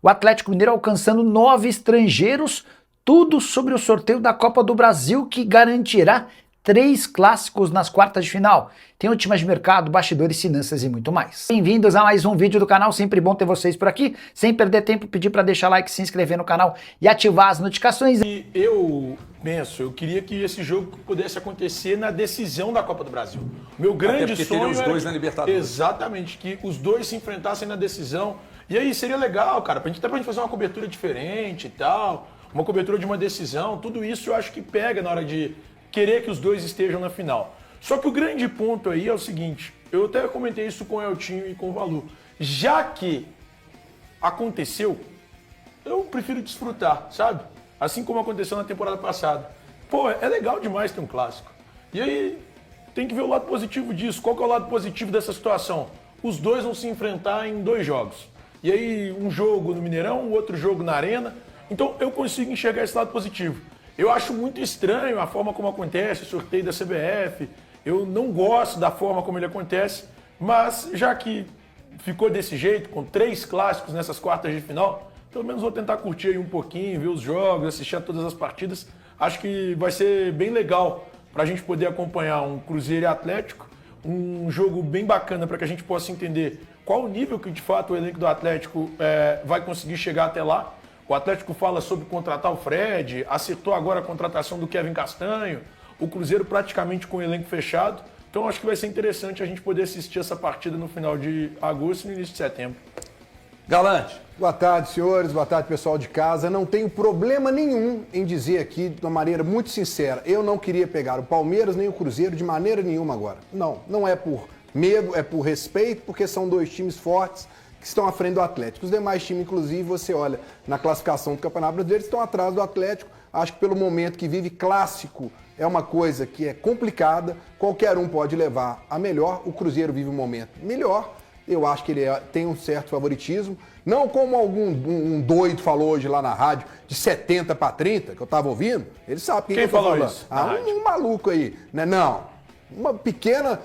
O Atlético Mineiro alcançando 9 estrangeiros, tudo sobre o sorteio da Copa do Brasil que garantirá 3 clássicos nas quartas de final. Tem últimas de mercado, bastidores, finanças e muito mais. Bem-vindos a mais um vídeo do canal, sempre bom ter vocês por aqui. Sem perder tempo, pedir para deixar like, se inscrever no canal e ativar as notificações. E eu queria que esse jogo pudesse acontecer na decisão da Copa do Brasil. Meu grande sonho os dois na Libertadores. Exatamente, que os dois se enfrentassem na decisão. E aí seria legal, cara, até pra gente fazer uma cobertura diferente e tal, uma cobertura de uma decisão, tudo isso eu acho que pega na hora de querer que os dois estejam na final. Só que o grande ponto aí é o seguinte, eu até comentei isso com o Eltinho e com o Valu, já que aconteceu, eu prefiro desfrutar, sabe? Assim como aconteceu na temporada passada. Pô, é legal demais ter um clássico. E aí tem que ver o lado positivo disso. Qual que é o lado positivo dessa situação? Os dois vão se enfrentar em 2 jogos. E aí um jogo no Mineirão, outro jogo na Arena. Então eu consigo enxergar esse lado positivo. Eu acho muito estranho a forma como acontece o sorteio da CBF. Eu não gosto da forma como ele acontece. Mas já que ficou desse jeito, com 3 clássicos nessas quartas de final, pelo menos vou tentar curtir aí um pouquinho, ver os jogos, assistir a todas as partidas. Acho que vai ser bem legal para a gente poder acompanhar um Cruzeiro e Atlético. Um jogo bem bacana para que a gente possa entender qual o nível que de fato o elenco do Atlético vai conseguir chegar até lá. O Atlético fala sobre contratar o Fred, acertou agora a contratação do Kevin Castanho, o Cruzeiro praticamente com o elenco fechado. Então acho que vai ser interessante a gente poder assistir essa partida no final de agosto e no início de setembro. Galante. Boa tarde, senhores. Boa tarde, pessoal de casa. Não tenho problema nenhum em dizer aqui, de uma maneira muito sincera, eu não queria pegar o Palmeiras nem o Cruzeiro de maneira nenhuma agora. Não é por medo, é por respeito, porque são 2 times fortes que estão à frente do Atlético. Os demais times, inclusive, você olha na classificação do Campeonato Brasileiro, estão atrás do Atlético. Acho que pelo momento que vive clássico, é uma coisa que é complicada, qualquer um pode levar a melhor. O Cruzeiro vive um momento melhor. Eu acho que ele tem um certo favoritismo. Não como um doido falou hoje lá na rádio, de 70 para 30, que eu estava ouvindo. Ele sabe quem eu tô falou falando. Isso? Um maluco aí, né? Não. Uma pequena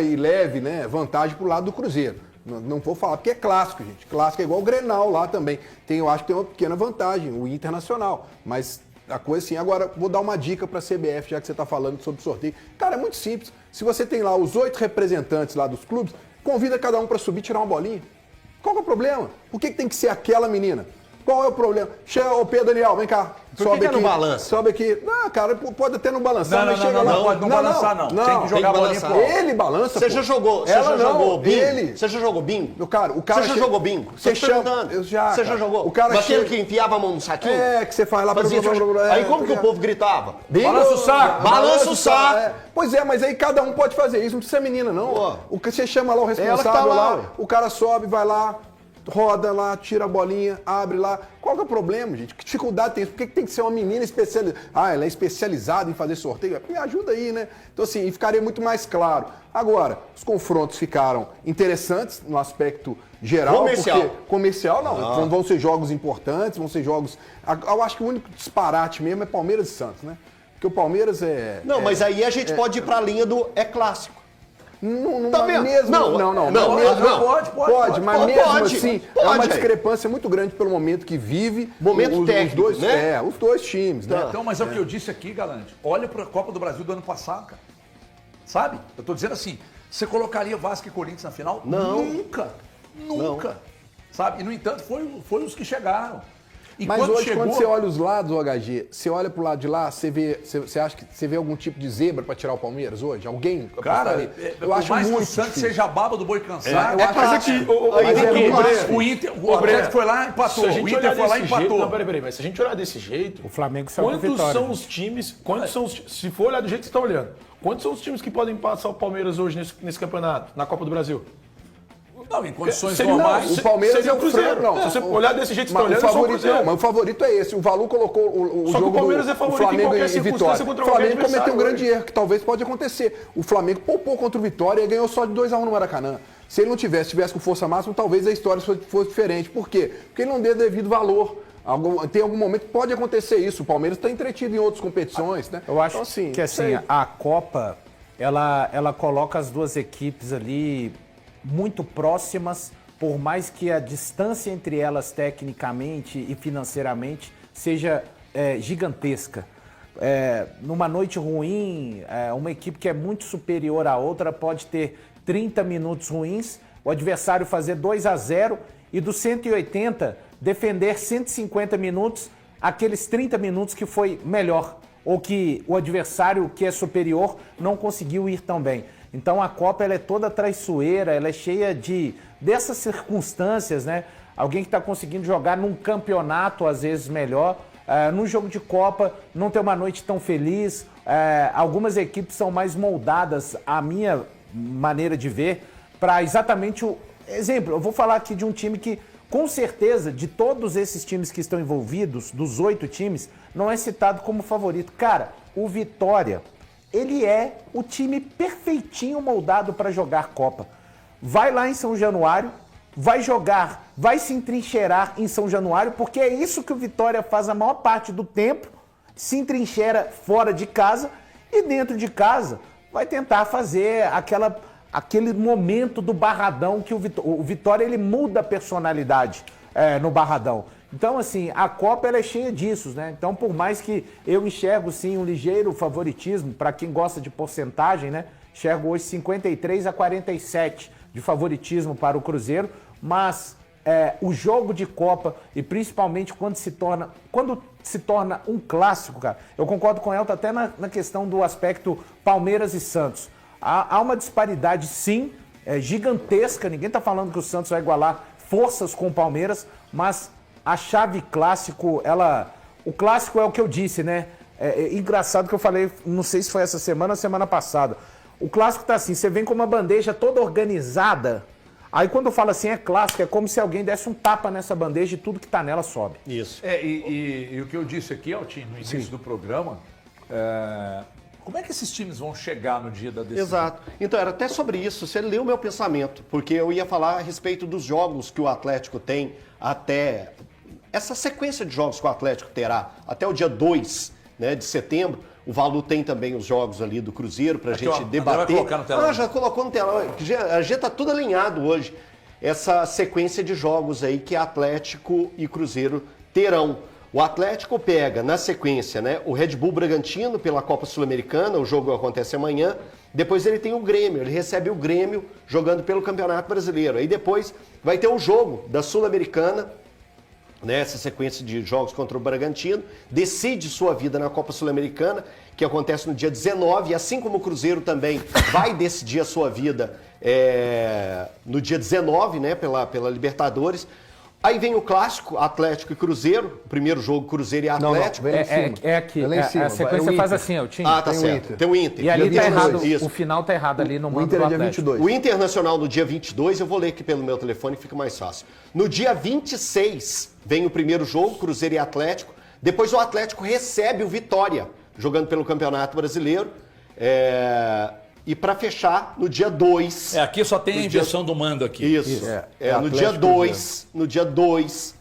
e leve, né, vantagem pro lado do Cruzeiro. Não vou falar, porque é clássico, gente. Clássico é igual o Grenal lá também. Eu acho que tem uma pequena vantagem, o Internacional. Mas a coisa assim, agora vou dar uma dica para a CBF, já que você está falando sobre sorteio. Cara, é muito simples. Se você tem lá os 8 representantes lá dos clubes, convida cada um para subir e tirar uma bolinha. Qual que é o problema? Por que tem que ser aquela menina? Qual é o problema? Chega, ô Pedro Daniel, vem cá. Sobe aqui. Não balança? Sobe aqui. Não, cara, pode até não balançar, mas chega lá. Não pode balançar, não. Tem que jogar a bolinha pro alto. Ele balança, Você já jogou bingo? Ele. Você já jogou bingo? O cara você já jogou bingo? Você chama. Você já jogou? O cara aquele que enfiava a mão no saquinho? Que você faz lá pra... Aí como que o povo gritava? Bingo. Balança o saco! Balança o saco! Pois é, mas aí cada um pode fazer isso, não precisa ser menina, não. O que você chama lá o responsável lá, o cara sobe, vai lá, roda lá, tira a bolinha, abre lá. Qual que é o problema, gente? Que dificuldade tem isso? Por que tem que ser uma menina especializada? Ela é especializada em fazer sorteio? Me ajuda aí, né? Então, assim, ficaria muito mais claro. Agora, os confrontos ficaram interessantes no aspecto geral. Comercial. Porque comercial, não. Vão ser jogos importantes, vão ser jogos... Eu acho que o único disparate mesmo é Palmeiras e Santos, né? Porque o Palmeiras é... Não, mas aí a gente pode ir pra linha do clássico. Tá mesmo? Pode, mas mesmo assim, é uma discrepância muito grande pelo momento que vive. Momento técnico, os dois, né? Os 2 times, né? Então, mas é o que eu disse aqui, Galante. Olha para a Copa do Brasil do ano passado, cara. Sabe? Eu tô dizendo assim, você colocaria Vasco e Corinthians na final? Não. Nunca. Não. Sabe? E, no entanto, foi os que chegaram. E mas hoje, quando você olha os lados, HG, você olha pro lado de lá, você acha que você vê algum tipo de zebra para tirar o Palmeiras hoje? Alguém? Cara, eu acho mais muito que o Santos seja baba do boi cansado. O Atlético foi lá, empatou. O Inter foi lá e empatou. Não, peraí, mas se a gente olhar desse jeito, o Flamengo saiu com vitória. Quantos são os times, se for olhar do jeito que você está olhando, quantos são os times que podem passar o Palmeiras hoje nesse campeonato, na Copa do Brasil? Não, em condições normais. O Palmeiras é o Cruzeiro. Não, se você olhar desse jeito que você está olhando, o favorito não, mas o favorito é esse. O Valu colocou o Só jogo que o Palmeiras é favorito Flamengo em qualquer e Vitória. circunstância contra O Flamengo qualquer cometeu um grande adversário, erro, que talvez pode acontecer. O Flamengo poupou contra o Vitória e ganhou só de 2-1 no Maracanã. Se ele não tivesse com força máxima, talvez a história fosse diferente. Por quê? Porque ele não deu devido valor. Tem algum momento que pode acontecer isso. O Palmeiras está entretido em outras competições, né? Eu acho que assim, a Copa, ela coloca as 2 equipes ali muito próximas por mais que a distância entre elas tecnicamente e financeiramente seja gigantesca. Numa noite ruim, uma equipe que é muito superior à outra pode ter 30 minutos ruins, o adversário fazer 2-0 e dos 180 defender 150 minutos, aqueles 30 minutos que foi melhor, ou que o adversário que é superior não conseguiu ir tão bem. Então a Copa ela é toda traiçoeira, ela é cheia dessas circunstâncias, né? Alguém que está conseguindo jogar num campeonato às vezes melhor, num jogo de Copa não ter uma noite tão feliz. Algumas equipes são mais moldadas, a minha maneira de ver, para exatamente o exemplo. Eu vou falar aqui de um time que, com certeza, de todos esses times que estão envolvidos, dos 8 times, não é citado como favorito. Cara, o Vitória, ele é o time perfeitinho moldado para jogar Copa. Vai lá em São Januário, vai jogar, vai se entrincheirar em São Januário, porque é isso que o Vitória faz a maior parte do tempo, se entrincheira fora de casa e dentro de casa vai tentar fazer aquele momento do Barradão que o Vitória ele muda a personalidade no Barradão. Então, assim, a Copa ela é cheia disso, né? Então, por mais que eu enxergo, sim, um ligeiro favoritismo, para quem gosta de porcentagem, né? Enxergo hoje 53-47 de favoritismo para o Cruzeiro, mas o jogo de Copa, e principalmente quando se torna um clássico, cara, eu concordo com o Elton até na questão do aspecto Palmeiras e Santos. Há uma disparidade, sim, gigantesca, ninguém está falando que o Santos vai igualar forças com o Palmeiras, mas a chave clássico, o clássico é o que eu disse, né? É engraçado que eu falei, não sei se foi essa semana ou semana passada. O clássico tá assim, você vem com uma bandeja toda organizada, aí quando eu falo assim é clássico, é como se alguém desse um tapa nessa bandeja e tudo que tá nela sobe. Isso. E o que eu disse aqui, Altinho, no início do programa, como é que esses times vão chegar no dia da decisão? Exato. Então, era até sobre isso. Você leu o meu pensamento, porque eu ia falar a respeito dos jogos que o Atlético tem até... Essa sequência de jogos que o Atlético terá até o dia 2, né, de setembro. O Valu tem também os jogos ali do Cruzeiro pra Aqui, gente ó, debater. vai colocar no telão. Já colocou no telão. A gente tá tudo alinhado hoje. Essa sequência de jogos aí que Atlético e Cruzeiro terão. O Atlético pega, na sequência, né, o Red Bull Bragantino pela Copa Sul-Americana, o jogo acontece amanhã. Depois ele tem o Grêmio, ele recebe o Grêmio jogando pelo Campeonato Brasileiro. Aí depois vai ter o jogo da Sul-Americana, né, essa sequência de jogos contra o Bragantino, decide sua vida na Copa Sul-Americana, que acontece no dia 19, e assim como o Cruzeiro também vai decidir a sua vida no dia 19, né, pela Libertadores. Aí vem o clássico, Atlético e Cruzeiro, o primeiro jogo Cruzeiro e Atlético. Não, vem em cima. É aqui, lá em cima, a sequência faz assim, ó, o time. Tá tem o certo. Inter. Tem o Inter. E ali Dia tá 22, errado, isso. o final tá errado ali no O mando Inter do é dia Atlético. 22. O Internacional no dia 22, eu vou ler aqui pelo meu telefone, fica mais fácil. No dia 26 vem o primeiro jogo, Cruzeiro e Atlético. Depois o Atlético recebe o Vitória, jogando pelo Campeonato Brasileiro. E para fechar, no dia 2... Aqui só tem a inversão do mando aqui. Isso. No dia 2,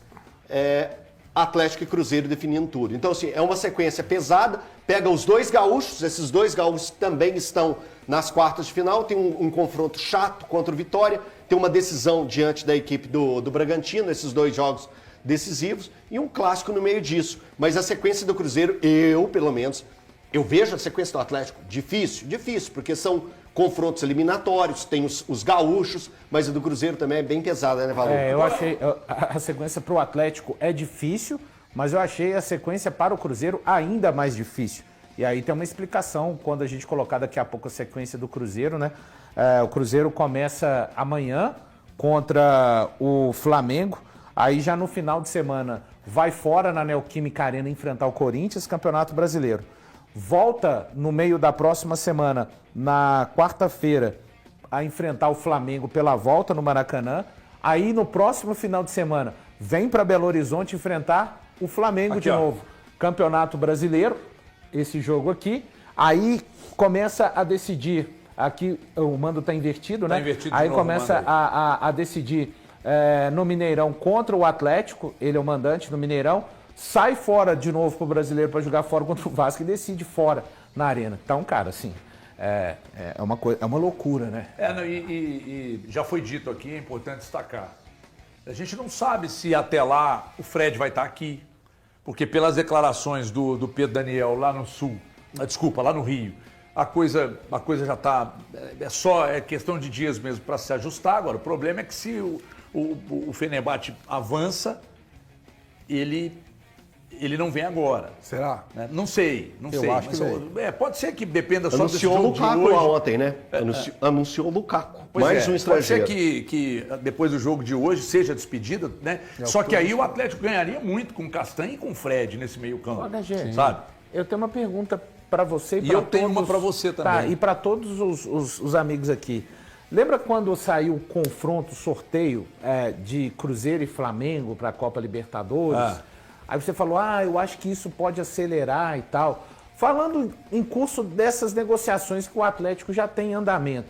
Atlético e Cruzeiro definindo tudo. Então, assim, é uma sequência pesada. Pega os dois gaúchos, esses dois gaúchos também estão nas quartas de final. Tem um confronto chato contra o Vitória. Tem uma decisão diante da equipe do Bragantino, esses dois jogos decisivos. E um clássico no meio disso. Mas a sequência do Cruzeiro, pelo menos, eu vejo a sequência do Atlético difícil, porque são confrontos eliminatórios, tem os gaúchos, mas a do Cruzeiro também é bem pesada, né, Valor? Eu achei a sequência para o Atlético é difícil, mas eu achei a sequência para o Cruzeiro ainda mais difícil. E aí tem uma explicação quando a gente colocar daqui a pouco a sequência do Cruzeiro, né? O Cruzeiro começa amanhã contra o Flamengo, aí já no final de semana vai fora na Neoquímica Arena enfrentar o Corinthians, Campeonato Brasileiro. Volta no meio da próxima semana, na quarta-feira, a enfrentar o Flamengo pela volta no Maracanã. Aí no próximo final de semana, vem para Belo Horizonte enfrentar o Flamengo aqui, de novo. Campeonato Brasileiro, esse jogo aqui. Aí começa a decidir, aqui o mando está invertido, né? Invertido Aí de novo, começa a decidir no Mineirão contra o Atlético, ele é o mandante no Mineirão. Sai fora de novo pro Brasileiro para jogar fora contra o Vasco e decide fora na Arena. Então, cara, assim, é uma loucura, né? E já foi dito aqui, é importante destacar. A gente não sabe se até lá o Fred vai estar aqui, porque pelas declarações do Pedro Daniel lá no Sul, lá no Rio, a coisa já está, é questão de dias mesmo para se ajustar. Agora, o problema é que se o Fenerbahçe avança, ele não vem agora. Será? Né? Não sei. Eu acho que vem. Pode ser que dependa só desse Anunciou o jogo de Lukaku hoje. lá ontem, né? Anunciou o Lukaku. Pois Mais um estrangeiro. Pode ser que depois do jogo de hoje seja despedida, né? Só que aí o Atlético ganharia muito com o Castanho e com o Fred nesse meio campo, sabe? Eu tenho uma pergunta para você e para eu todos. tenho uma para você também. Tá, e para todos os amigos aqui. Lembra quando saiu o confronto, sorteio de Cruzeiro e Flamengo para a Copa Libertadores? Aí você falou, eu acho que isso pode acelerar e tal. Falando em curso dessas negociações que o Atlético já tem em andamento,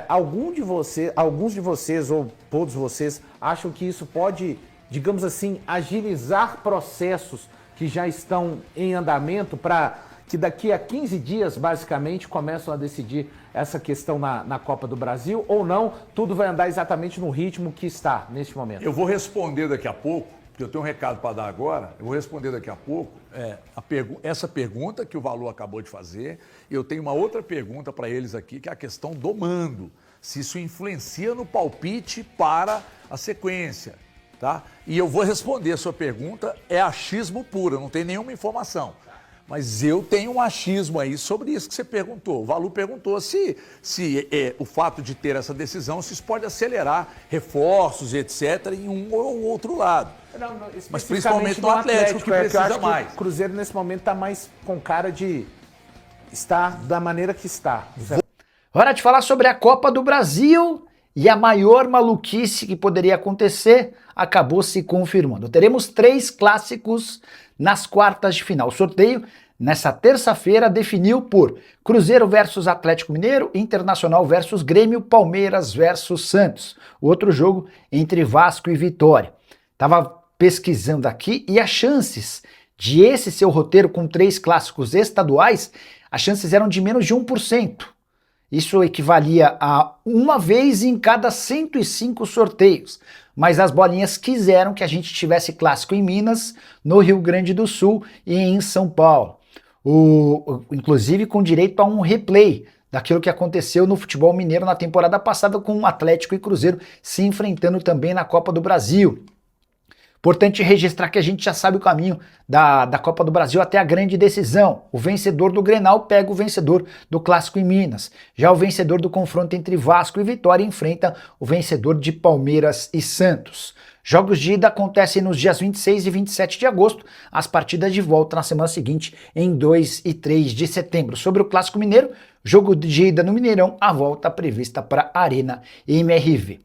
alguns de vocês ou todos vocês acham que isso pode, digamos assim, agilizar processos que já estão em andamento para que daqui a 15 dias, basicamente, começam a decidir essa questão na Copa do Brasil, ou não, tudo vai andar exatamente no ritmo que está neste momento? Eu vou responder daqui a pouco, porque eu tenho um recado para dar agora, eu vou responder daqui a pouco essa pergunta que o Valor acabou de fazer, e eu tenho uma outra pergunta para eles aqui, que é a questão do mando, se isso influencia no palpite para a sequência, tá? E eu vou responder a sua pergunta, é achismo puro, não tem nenhuma informação. Mas eu tenho um achismo aí sobre isso que você perguntou. O Valu perguntou se o fato de ter essa decisão, se isso pode acelerar reforços, etc., em um ou outro lado. Mas principalmente no Atlético, que precisa eu acho mais. Que o Cruzeiro, nesse momento, está mais com cara de estar da maneira que está. Hora de falar sobre a Copa do Brasil. E a maior maluquice que poderia acontecer acabou se confirmando. Teremos 3 clássicos nas quartas de final. O sorteio, nessa terça-feira, definiu por Cruzeiro versus Atlético Mineiro, Internacional versus Grêmio, Palmeiras versus Santos. O outro jogo entre Vasco e Vitória. Estava pesquisando aqui e as chances de esse seu roteiro com 3 clássicos estaduais, as chances eram de menos de 1%. Isso equivalia a uma vez em cada 105 sorteios. Mas as bolinhas quiseram que a gente tivesse clássico em Minas, no Rio Grande do Sul e em São Paulo. Inclusive com direito a um replay daquilo que aconteceu no futebol mineiro na temporada passada, com o Atlético e Cruzeiro se enfrentando também na Copa do Brasil. Importante registrar que a gente já sabe o caminho da Copa do Brasil até a grande decisão. O vencedor do Grenal pega o vencedor do Clássico em Minas. Já o vencedor do confronto entre Vasco e Vitória enfrenta o vencedor de Palmeiras e Santos. Jogos de ida acontecem nos dias 26 e 27 de agosto, as partidas de volta na semana seguinte, em 2 e 3 de setembro. Sobre o Clássico Mineiro, jogo de ida no Mineirão, a volta prevista para a Arena MRV.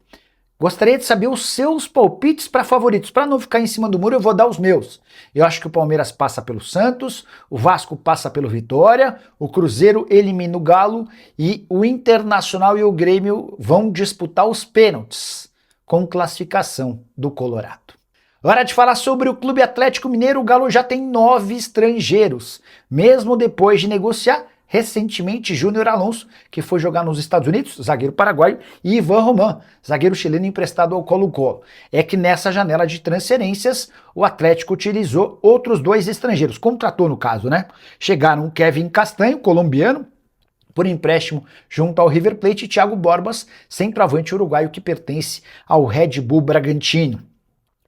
Gostaria de saber os seus palpites para favoritos. Para não ficar em cima do muro, eu vou dar os meus. Eu acho que o Palmeiras passa pelo Santos, o Vasco passa pelo Vitória, o Cruzeiro elimina o Galo e o Internacional e o Grêmio vão disputar os pênaltis com classificação do Colorado. Hora de falar sobre o Clube Atlético Mineiro. O Galo já tem 9 estrangeiros, mesmo depois de negociar recentemente Júnior Alonso, que foi jogar nos Estados Unidos, zagueiro paraguaio, e Ivan Román, zagueiro chileno emprestado ao Colo-Colo. É que nessa janela de transferências, o Atlético utilizou outros 2 estrangeiros, contratou no caso, né? Chegaram Kevin Castanho, colombiano, por empréstimo junto ao River Plate, e Thiago Borbas, centroavante uruguaio que pertence ao Red Bull Bragantino.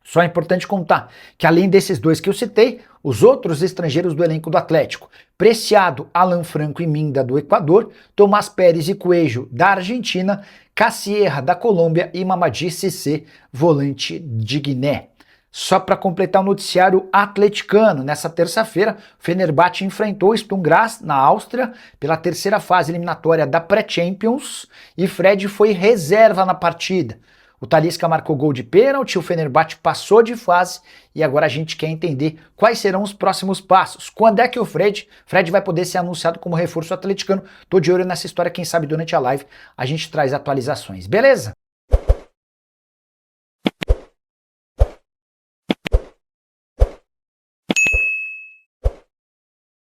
Só é importante contar que além desses 2 que eu citei, os outros estrangeiros do elenco do Atlético, Preciado, Alan Franco e Minda do Equador, Tomás Pérez e Coelho da Argentina, Cassierra da Colômbia e Mamadi Cissé, volante de Guiné. Só para completar o noticiário atleticano, nessa terça-feira, o Fenerbahçe enfrentou o Sturm Graz na Áustria pela 3ª fase eliminatória da Pré-Champions e Fred foi reserva na partida. O Talisca marcou gol de pênalti, o Fenerbahçe passou de fase e agora a gente quer entender quais serão os próximos passos. Quando é que o Fred vai poder ser anunciado como reforço atleticano? Tô de olho nessa história, quem sabe durante a live a gente traz atualizações, beleza?